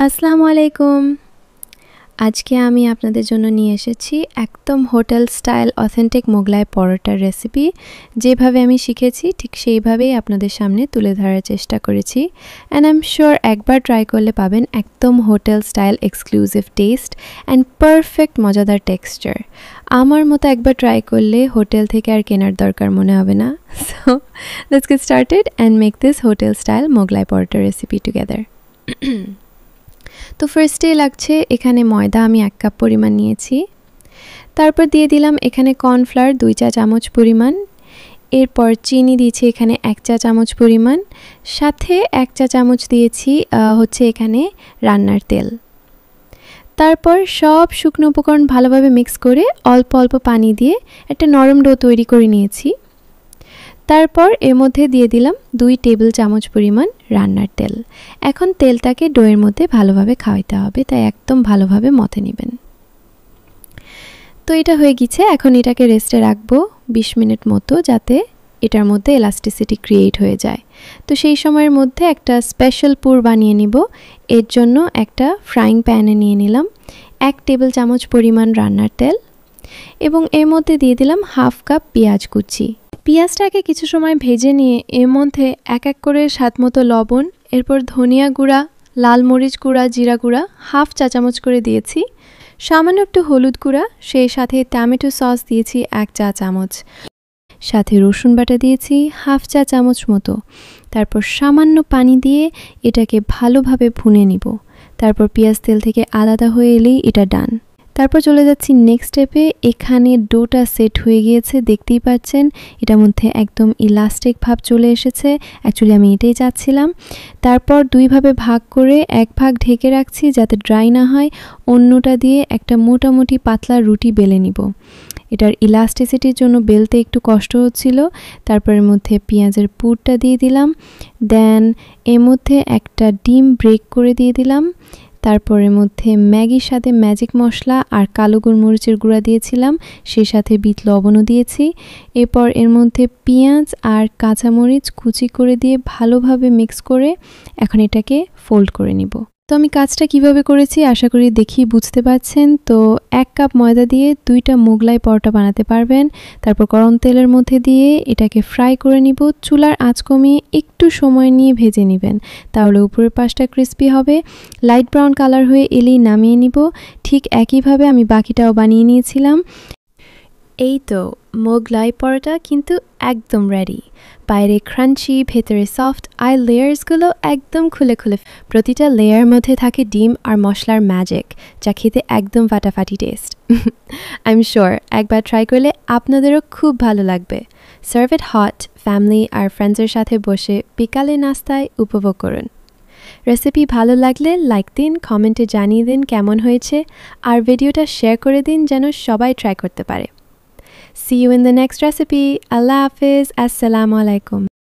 আসসালামু আলাইকুম। আজকে আমি আপনাদের জন্য নিয়ে এসেছি একদম হোটেল স্টাইল অথেন্টিক মোগলাই পরোটার রেসিপি। যেভাবে আমি শিখেছি ঠিক সেইভাবেই আপনাদের সামনে তুলে ধরার চেষ্টা করেছি। অ্যান্ড আই এম শিওর একবার ট্রাই করলে পাবেন একদম hotel style exclusive test and perfect মজাদার টেক্সচার। আমার মতো একবার ট্রাই করলে হোটেল থেকে আর কেনার দরকার মনে হবে না। So let's get started and make this hotel style Mughlai paratha recipe together. তো ফার্স্টে লাগছে এখানে ময়দা আমি 1 কাপ পরিমাণ নিয়েছি। তারপর দিয়ে দিলাম এখানে কর্নফ্লাওয়ার 2 চা চামচ পরিমাণ। এরপর চিনি দিয়েছি এখানে 1 চা চামচ পরিমাণ, সাথে 1 চা চামচ দিয়েছি হচ্ছে এখানে রান্নার তেল। তারপর সব শুকনো উপকরণ ভালোভাবে মিক্স করে অল্প অল্প পানি দিয়ে একটা নরম ডো তৈরি করে নিয়েছি। তারপর এর মধ্যে দিয়ে দিলাম 2 টেবিল চামচ পরিমাণ রান্নার তেল। এখন তেলটাকে ডোয়ের মধ্যে ভালোভাবে খাওয়াইতে হবে, তাই একদম ভালোভাবে মথে নেবেন। তো এটা হয়ে গেছে, এখন এটাকে রেস্টে রাখবো 20 মিনিট মতো, যাতে এটার মধ্যে এলাস্টিসিটি ক্রিয়েট হয়ে যায়। তো সেই সময়ের মধ্যে একটা স্পেশাল পুর বানিয়ে নিব। এর জন্য একটা ফ্রাইং প্যানে নিয়ে নিলাম 1 টেবিল চামচ পরিমাণ রান্নার তেল এবং এর মধ্যে দিয়ে দিলাম হাফ কাপ পেঁয়াজ কুচি। পেঁয়াজটাকে কিছু সময় ভেজে নিয়ে এর মধ্যে এক এক করে স্বাদ মতো লবণ, এরপর ধনিয়া গুঁড়া, লাল মরিচ গুঁড়া, জিরা গুঁড়া হাফ চা চামচ করে দিয়েছি, সামান্য একটু হলুদ গুঁড়া, সেই সাথে টমেটো সস দিয়েছি 1 চা চামচ, সাথে রসুন বাটা দিয়েছি হাফ চা চামচ মতো। তারপর সামান্য পানি দিয়ে এটাকে ভালোভাবে ভুনে নিব। তারপর পেঁয়াজ তেল থেকে আলাদা হয়ে এলেই এটা ডান। তারপর চলে যাচ্ছি নেক্সট স্টেপে। এখানে ডোটা সেট হয়ে গিয়েছে, দেখতেই পাচ্ছেন এটার মধ্যে একদম ইলাস্টিক ভাব চলে এসেছে। অ্যাকচুয়ালি আমি এটাই চাচ্ছিলাম। তারপর 2 ভাবে ভাগ করে এক ভাগ ঢেকে রাখছি যাতে ড্রাই না হয়, অন্যটা দিয়ে একটা মোটামুটি পাতলা রুটি বেলে নিব। এটার ইলাস্টিসিটির জন্য বেলতে একটু কষ্ট হচ্ছিল। তারপর এর মধ্যে পেঁয়াজের পুরটা দিয়ে দিলাম, দেন এর মধ্যে একটা ডিম ব্রেক করে দিয়ে দিলাম। তারপরের মধ্যে ম্যাগির সাথে ম্যাজিক মশলা আর কালো গোলমরিচের গুঁড়া দিয়েছিলাম, সেই সাথে বিট লবণও দিয়েছি। এরপর এর মধ্যে পেঁয়াজ আর কাঁচামরিচ কুচি করে দিয়ে ভালোভাবে মিক্স করে এখন এটাকে ফোল্ড করে নিব। তো আমি কাজটা কিভাবে করেছি আশা করি দেখি বুঝতে পারছেন। তো 1 কাপ ময়দা দিয়ে 2টা মোগলাই পরোটা বানাতে পারবেন। তারপর গরম তেলের মধ্যে দিয়ে এটাকে ফ্রাই করে নিব। চুলার আঁচ কমিয়ে একটু সময় নিয়ে ভেজে নেবেন, তাহলে উপরের পাশটা ক্রিস্পি হবে। লাইট ব্রাউন কালার হয়ে এলেই নামিয়ে নিব। ঠিক একইভাবে আমি বাকিটাও বানিয়ে নিয়েছিলাম। এই তো মোগলাই পরোটা কিন্তু একদম রেডি। বাইরে ক্রাঞ্চি, ভেতরে সফট, আর লেয়ার্সগুলো একদম খুলে খুলে। প্রতিটা লেয়ার মধ্যে থাকে ডিম আর মশলার ম্যাজিক, যা খেতে একদম ফাটাফাটি টেস্ট। আই এম শিওর একবার ট্রাই করলে আপনাদেরও খুব ভালো লাগবে। সার্ভ ইট হট, ফ্যামিলি আর ফ্রেন্ডসের সাথে বসে বিকালে নাস্তায় উপভোগ করুন। রেসিপি ভালো লাগলে লাইক দিন, কমেন্টে জানিয়ে দিন কেমন হয়েছে, আর ভিডিওটা শেয়ার করে দিন যেন সবাই ট্রাই করতে পারে। See you in the next recipe. Allah Hafiz. Assalamu alaikum.